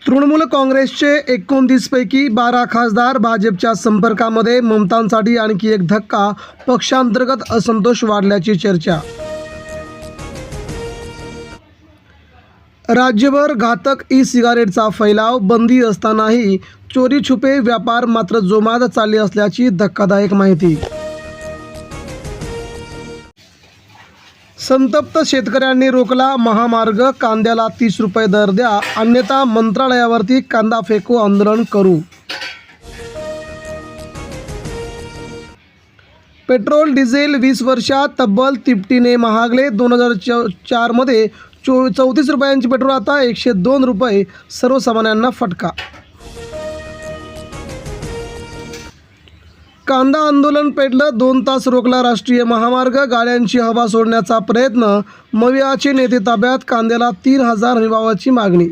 तृणमूल काँग्रेसचे 29 पैकी 12 खासदार भाजपच्या संपर्कामध्ये. ममतांसाठी आणखी एक धक्का, पक्षांतर्गत असंतोष वाढल्याची चर्चा. राज्यभर घातक ई सिगारेटचा फैलाव, बंदी असतानाही चोरी छुपे व्यापार मात्र जोमात चालले असल्याची धक्कादायक माहिती. संतप्त शेतकऱ्यांनी रोखला महामार्ग, कांद्याला 30 रुपये दर द्या, अन्यथा मंत्रालयावरती कांदा फेकू आंदोलन करू. पेट्रोल डिझेल 20 वर्षात तब्बल तिपटीने महागले. 2004 मध्ये 34 रुपयांचे पेट्रोल आता 102 रुपये, सर्वसामान्यांना फटका. कांदा आंदोलन पेटलं, 2 तास रोखला राष्ट्रीय महामार्ग, गाड्यांची हवा सोडण्याचा प्रयत्न. मविआचे नेते ताब्यात, कांद्याला 3000 हमीभावाची मागणी.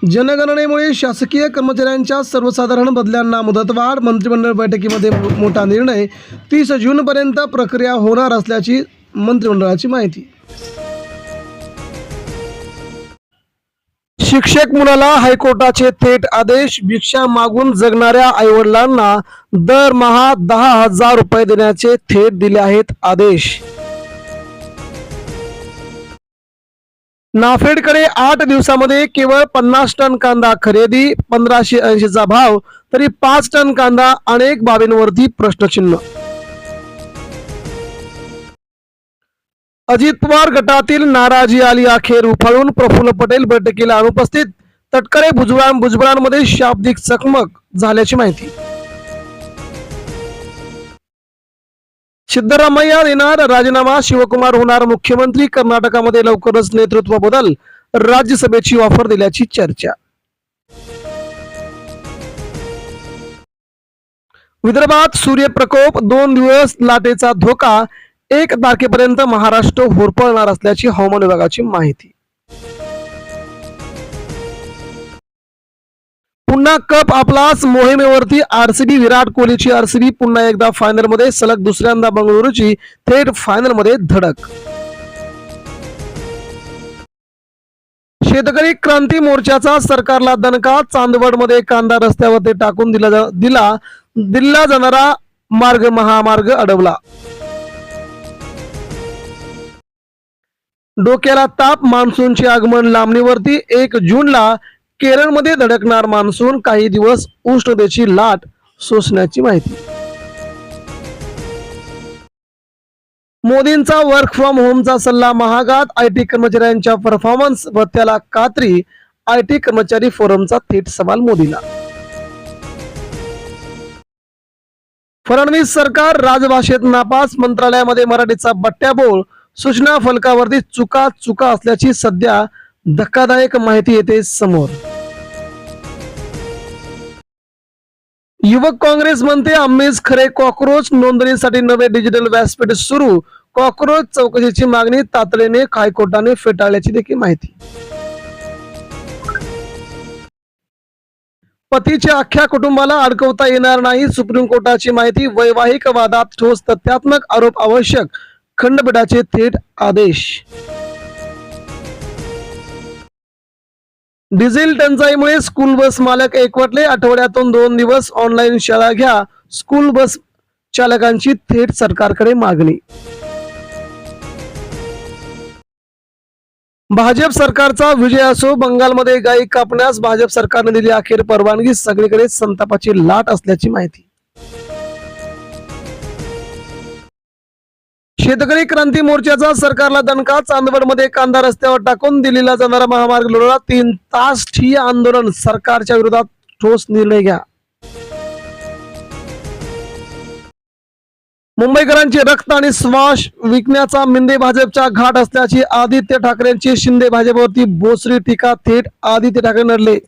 जनगणनेमुळे शासकीय कर्मचाऱ्यांच्या सर्वसाधारण बदल्यांना मुदतवाढ. मंत्रिमंडळ बैठकीमध्ये मोठा निर्णय, 30 जूनपर्यंत प्रक्रिया होणार असल्याची मंत्रिमंडळाची माहिती. शिक्षक मुलाला हायकोर्टाचे थेट आदेश, भिक्षा मागून जगणाऱ्या आईवडिलांना दरमहा 10,000 रुपये देण्याचे थेट दिले आहेत आदेश. नाफेडकडे 8 दिवसामध्ये केवळ 50 टन कांदा खरेदी, 1580चा भाव, तरी 5 टन कांदा. अनेक बाबींवरती प्रश्नचिन्ह. अजित पवार गटातील नाराजी आली अखेर उफाळून, प्रफुल्ल पटेल बैठकीला अनुपस्थित. तटकरे भुजबळांमध्ये शाब्दिक चकमक झाल्याची माहिती. सिद्धरामय्या देणार राजीनामा, शिवकुमार होणार मुख्यमंत्री. कर्नाटकामध्ये लवकरच नेतृत्व बदल, राज्यसभेची ऑफर दिल्याची चर्चा. विदर्भात सूर्यप्रकोप, 2 दिवस लाटेचा धोका. 1 तारखेपर्यंत महाराष्ट्र होरपळणार असल्याची हवामान विभागाची माहिती. पुन्हा कप आपलाच, मोहिमेवरती आरसीबी. विराट कोहलीची आरसीबी पुन्हा एकदा फायनलमध्ये, सलग दुसऱ्यांदा बंगळुरूची थेट फायनलमध्ये धडक. शेतकरी क्रांती मोर्चाचा सरकारला दणका, चांदवडमध्ये कांदा रस्त्यावरती टाकून दिला जाणारा महामार्ग अडवला. डोक्याला ताप, मान्सूनचे आगमन लांबणीवरती. 1 जूनला केरळमध्ये धडकणार मान्सून, काही दिवस उष्णतेची लाट सोसण्याची माहिती. मोदींचा वर्क फ्रॉम होमचा सल्ला महागात, आयटी कर्मचाऱ्यांच्या परफॉर्मन्स भत्त्याला कात्री. आयटी कर्मचारी फोरमचा थेट सवाल मोदीला. फडणवीस सरकार राजभाषेत नापास, मंत्रालयामध्ये मराठीचा बट्ट्याबोळ. सूचना फलकावरती चुका असल्याची सध्या धक्कादायक माहिती येते समोर. युवक काँग्रेस म्हणते आम्हीच खरे कॉक्रोच, नोंदणीसाठी नवे डिजिटल व्यासपीठ सुरू. कॉक्रोच चौकशीची मागणी तातडीने हायकोर्टाने फेटाळल्याची देखील माहिती. पतीच्या अख्ख्या कुटुंबाला अडकवता येणार नाही, सुप्रीम कोर्टाची माहिती. वैवाहिक वादात ठोस तथ्यात्मक आरोप आवश्यक, खंडपीठाचे थेट आदेश. डिझेल टंचाईमुळे स्कूल बस मालक एकवटले, आठवड्यातून 2 दिवस ऑनलाईन शाळा घ्या. स्कूल बस चालकांची थेट सरकारकडे मागणी. भाजप सरकारचा विजय असो, बंगालमध्ये गायी कापण्यास भाजप सरकारने दिली अखेर परवानगी. सगळीकडे संतापाची लाट असल्याची माहिती. शेतकरी क्रांती मोर्चाचा सरकारला दणका, चांदवडमध्ये कांदा रस्त्यावर टाकून दिल्लीला जाणारा महामार्ग लढवला. 3 तास ठिय्या आंदोलन, सरकारच्या विरोधात ठोस निर्णय घ्या. मुंबईकरांचे रक्त आणि श्वास विकण्याचा मिंदे भाजपच्या घाट असल्याची आदित्य ठाकरेंची शिंदे भाजपवरती बोचरी टीका. थेट आदित्य ठाकरे नडले.